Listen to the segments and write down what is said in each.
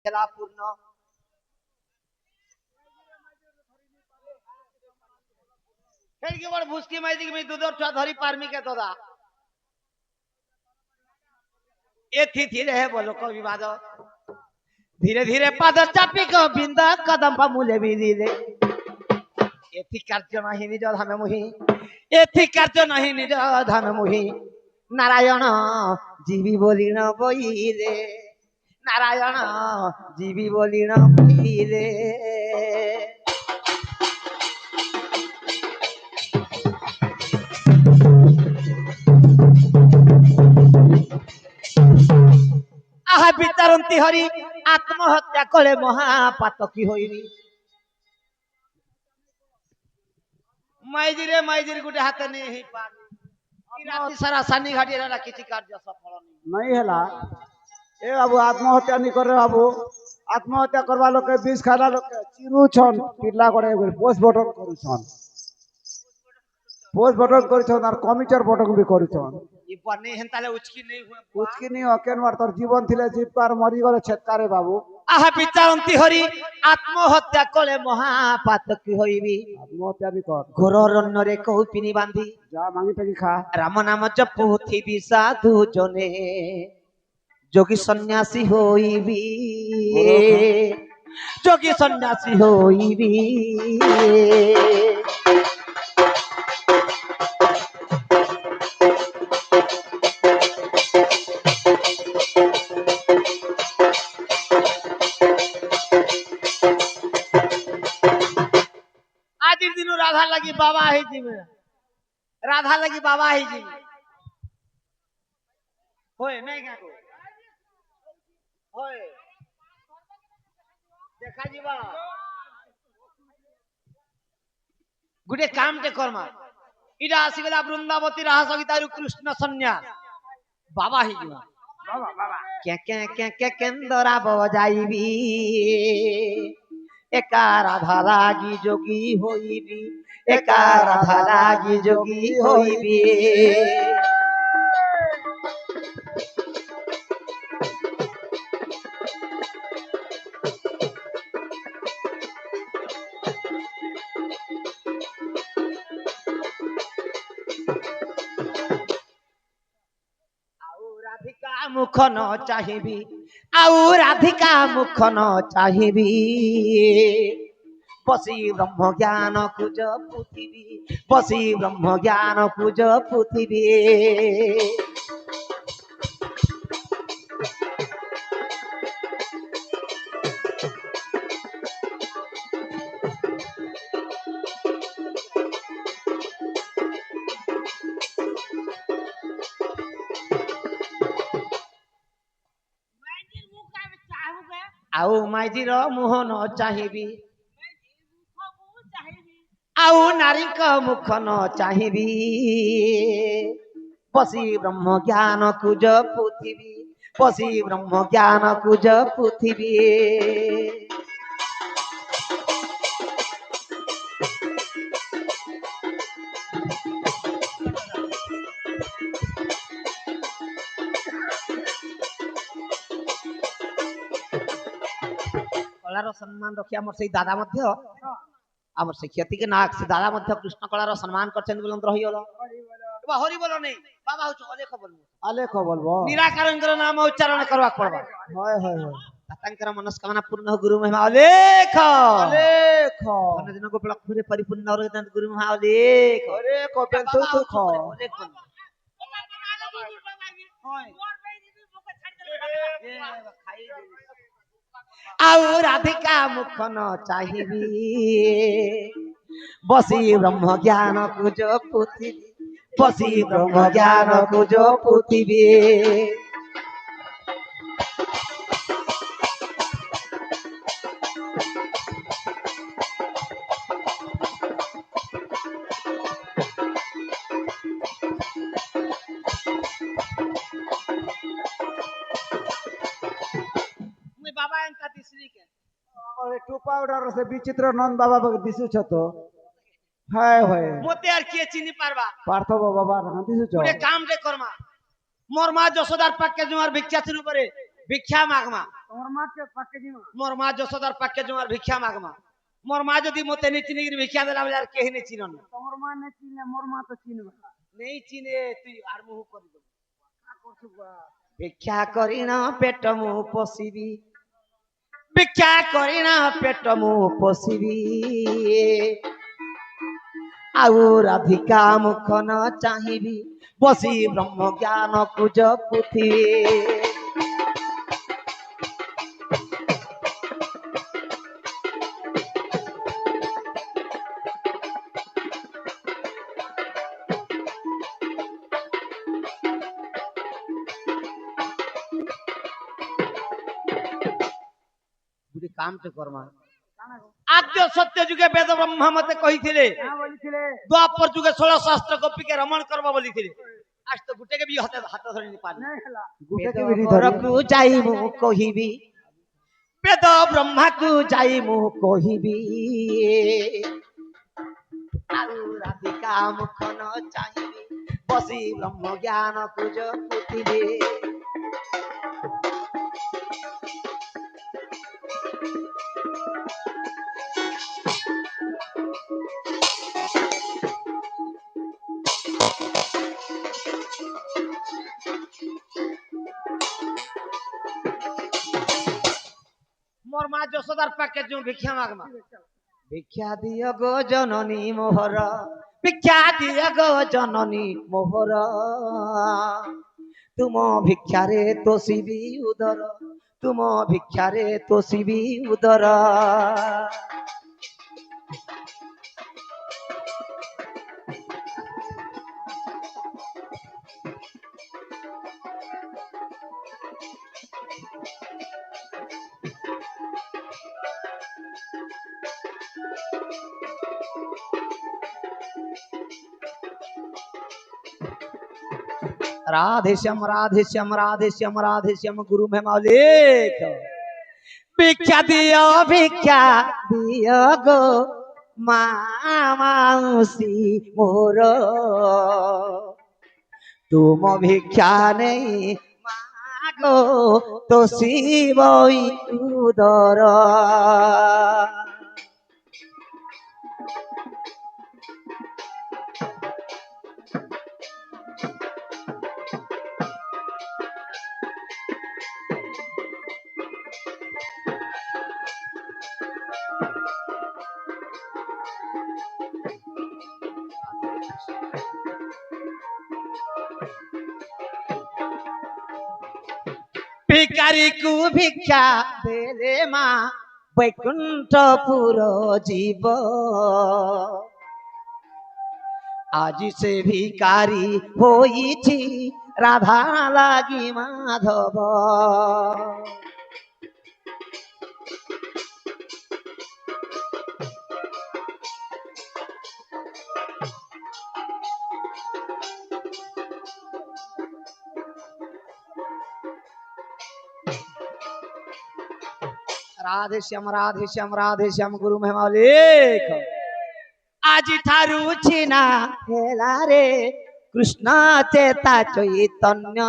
খেলা পূর্ণ খেলকে বড় ভুসকি মাইদি কি দুধর ছুয়া ধরি পারমি কে তোরা এথি ধীরে বলো কবি বাদ ধীরে ধীরে পাদ চাপি গোবিন্দ কদম পামুলে বিদিলে এথি কার্য নাহি নিজ ধামে মুহি এথি কার্য নাহি নিজ ধামে মুহি নারায়ণ জীবী বলিণ বইলে নারায়ণ জীবী বলিণ বইলে আহা বিচারন্তি হরি আত্মহত্যা করে মহাপাতকী হইনি মাইজিরে মাইজির গুটে হাতে নেই হি পান রাতি সারা সানি ঘাটি এরা কিছু কার্য সফল नहीं है ए बाबू आत्महत्या नहीं करे बाबू आत्महत्या करवा लोग बीस खाना लोग चिरुछन टिल्ला करे पोस्टमार्टम करूछन पोस्टमार्टम करूछन और कमिटर बटन भी करूछन ये बने हैं ताले उचकी नहीं हुए कुछ की नहीं अकेन मार तोर जीवन थिले जीवकार मरी गले छेतकारे बाबू आहा বিচারন্তি হরি আত্মহত্যা করে মহাপাতকী হইবি आत्महत्या भी कर ঘোর অরণ্যরে কৌপিনী বাঁধি जा मांगी टकी खा রাম নাম জপুথিবি সাধু জনে যোগী সন্ন্যাসী হইবি যোগী সন্ন্যাসী হইবি আজির দিন রাধা লাগি বাবা হইজিবে রাধা লাগি বাবা হইজিবে হয় নাই কাকু হয় দেখা ଯିବା গুটে কামটে কর্মা ইটা আসিগলা বৃন্দাবতী রাহা সবিতারু কৃষ্ণ সন্ন্যাস বাবা হইজিবা बाबा बाबा কে কে কে কে কেন্দরা বজাইবি একা রাধা লাগি যোগী হইবি একা রাধা লাগি যোগী হইবি রাধিকা মুখ ন চাহিবি আউ রাধিকা মুখ ন চাহিবি বসি ব্রহ্ম জ্ঞান কুজ পৃথিবী বসি ব্রহ্ম জ্ঞান কুজ পৃথিবী আউ মাইজির মুহ ন চাহিবি আউ নারীক মুখ ন চাহিবি বসি ব্রহ্ম জ্ঞান কুজ পৃথিবী বসি ব্রহ্ম জ্ঞান কুজ পৃথিবী কলার সম্মান রক্ষি আমার সেই দাদা মধ্যে আমার সেই খ্যাতিকে না সে দাদা মধ্যে কৃষ্ণ কলার সম্মান করছেন বলুন রহিল হরি বল নেই বাবা হচ্ছে অলেখ বলবো आलेख बोलबो নিরাকারঙ্কর নাম উচ্চারণ করবা পড়বা हाय हाय हाय তাঙ্কর মনস্কামনা পূর্ণ গুরু মহিমা অলেখ आलेख দিন গোপলক্ষরে পরিপূর্ণ গুরু মহিমা অলেখ अरे को पेन तू तू खो অলেখ আউ রাধিকা মুখ ন চাহিবি বসি ব্রহ্ম জ্ঞান কুজ পৃথিবী বসি ব্রহ্ম জ্ঞান কুজ পৃথিবী बाबा यांचा तिसरी के और टू पाउडर से विचित्र नंद बाबा बग दिसु छतो हाय हाय मोते আর কে চিনি পারবা पार्थव बाबा रहा दिसु छ পুরে কাম রে কর্মা মোর মা যশোদার পাককে জুমার ভিক্ষা শুরু করে ভিক্ষা মাগমা তোমার মাকে পাকে দিমা মোর মা যশোদার পাকে জমার ভিক্ষা মাগমা মোর মা যদি মতে নি চিনি ভিক্ষা দিলাম আর কেহি নি চিনন তোমার মা নে চিনে মোর মা তো চিনবে না নেই চিনে তুই আর মুহ করি দেব কা করছু বা ভিক্ষা করি না পেট মু পশিবি ভিক্ষা করি না পেট মু পশিবি ଆଉ ରାଧିକା ମୁଖ ନ ଚାହିଁବି ବସି ବ୍ରହ୍ମ ଜ୍ଞାନ କୁ ଜପୁଥିବି ଗୋଟେ କାମଟେ କରମା কানা গো ଆଦ୍ୟ ସତ୍ୟ ଯୁଗେ ବେଦ ବ୍ରହ୍ମା ମତେ କହିଥିଲେ না বলিছিলে ଦ୍ୱାପର ଯୁଗେ 16 ଶାସ୍ତ୍ର ଗୋପୀକେ ରମଣ କରବ ବୋଲିଥିଲେ ଆজ ତ ଗୁଟେକେ ବି ହାତ ଧରି ନି ପାରି নাই হেলা ବେଦ ଘରକୁ ଯାଇ ମୁଁ କହିବି ବେଦ ବ୍ରହ୍ମାକୁ ଯାଇ ମୁଁ କହିବି ଆଉ ରାଧିକା ମୁଖ ନ ଚାହିଁବି ବସି ବ୍ରହ୍ମ ଜ୍ଞାନକୁ ଜପୁଥିବି मोर माँ যশোদার পাকে जो भिक्षा मागमा भिक्षा दियो गो जननी मोहर भिक्षा दियो गो जननी मोहर तुम भिक्षारे तोषिबी उदर तुम भिक्षारे तोषिबी उदर राधे श्याम राधे श्याम राधे श्याम राधे श्याम गुरु में मौलिक भिक्षा दियो गो मासी मोर तुम भिक्षा नहीं मागो तो शिवई उदर भिखारी को भिक्षा देले माँ बैकुंठपुर जीव आज से भिखारी होइछि राधा लागी माधव राधे श्याम राधे श्याम राधे श्याम गुरु में मौलिक आज ठारू छिना हेला रे कृष्ण चेता चैतन्य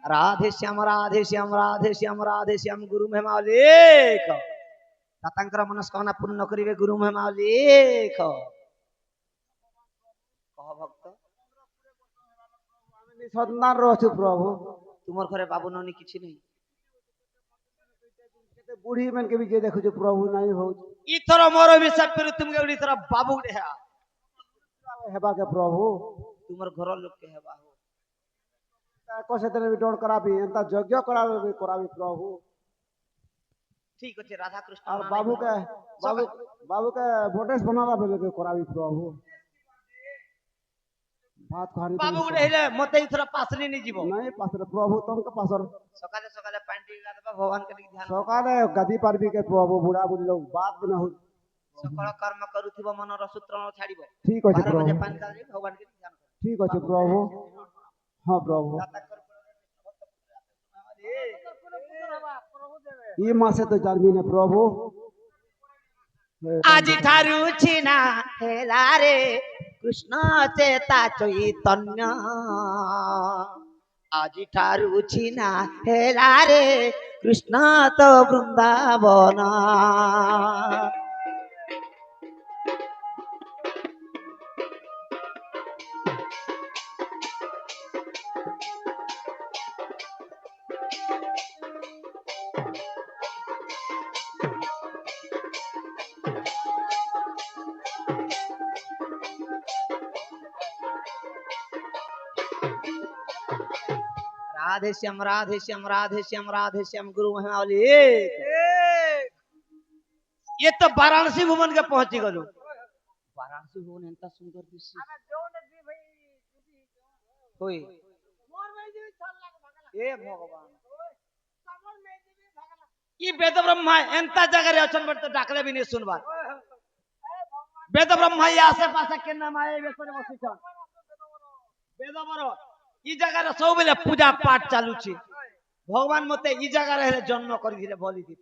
राधे श्याम राधे श्याम राधे श्याम राधे श्याम गुरु में मौलिक तातांकर मनस्कामना पूर्ण करिवे गुरु में मौलिक कह भक्त আমি সন্ধান রহছু প্রভু तुमर घरे बाबू ननी किछि नहीं কেতে বুঢ়ী মানকে বি যে দেখুଛୁ প্রভু নাই হଉଛି इथर मोर विषय फिर तुमके उडी थरा बाबू रे है হেবাকে প্রভু तुमर घर लोग के हेबा हो তাকে সেদিন বি ডর করাবি এন্তা যজ্ঞ করাবি করাবি প্রভু ठीक আছে राधा कृष्ण আর বাবুকে বাবুকে ভোটেস বানালা বেলে করাবি প্রভু ভাত খানি बाबू गुडे हेले मते इथर पासरी नि जीवो নাই পাশরে প্রভু তোমাকে পাশর सकाले सकाले पांडी गादबा भगवान के ध्यान সকালে গাদি পারবি কে প্রভু বুড়া বুড়ি লোক বাত বিনা হই सकल कर्म करूथिबो मनर सूत्र छाड़िबो ঠিক আছে 12 बजे প্রভু पानी गादी भगवान के ध्यान कर ঠিক আছে প্রভু হ্যাঁ প্রভু दाता कर प्रभु देवे ई मासे तो जानबी ने प्रभु আজি ঠারু ছিনা হেলা রে কৃষ্ণ চেতা চৈতন্য আজি ঠারু ছিনা হেলা রে কৃষ্ণ তো বৃন্দাবন राधे श्याम राधे श्याम राधे श्याम राधे श्याम गुरु महिमावली ये तो वाराणसी भुवन के पहुंची गलु वाराणसी भुवन एंता सुंदर दृश्य होई ए भगवान ये वेद ब्रह्मा एंता जगह रे अछन बट डाकले भी नहीं सुनबा वेद ब्रह्मा ये आसे पासे के नाम आए बेसरे बसी छ वेद बरो ई जगह रे सब बेले पूजा पाठ चालू छी भगवान मते ई जगह रे जन्म करि दिले बोली दी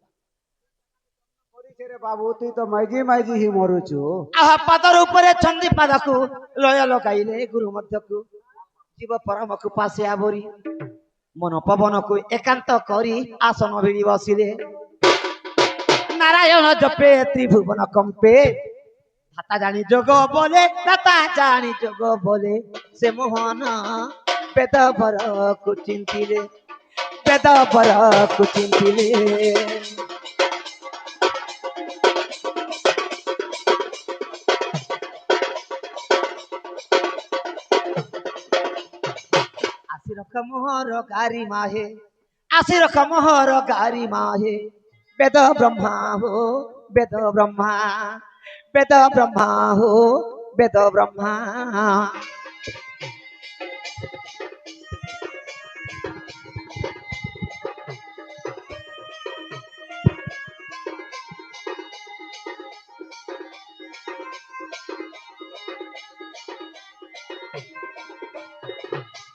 रे बाबू तू तो माइजी माइजी ही मरुचु आहा पादर ऊपर छंदी पादकु लय लगाइले गुरु मध्यकु जीव परम को पासे आबरी मन पवन को एकांत करी आसन भिड़ी बसिले नारायण जपे त्रिभुवन कंपे दाता जानी जोग बोले दाता जानी जोग बोले से मोहन वेद पर को चिंतिले वेद पर को चिंतिले मोहर गारी माहे आशिर मोहर गारी माहे वेद ब्रह्मा हो वेद ब्रह्मा वेद ब्रह्मा हो वेद ब्रह्मा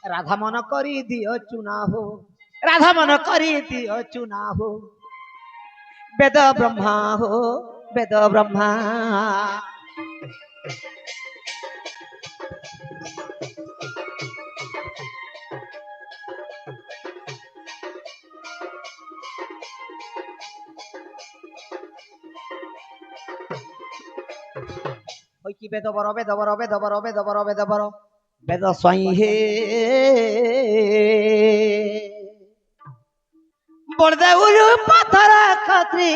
राधा मन करी दियो चुना हो राधा मन करी दियो चुना हो वेद ब्रह्मा हो वेद ब्रह्मा কি বেদ বড় বেদ বড় বেদ বড় বেদ বড় বেদ বড় বেদ স্বয়ং হে বড়দে উলু পাথর খাত্রি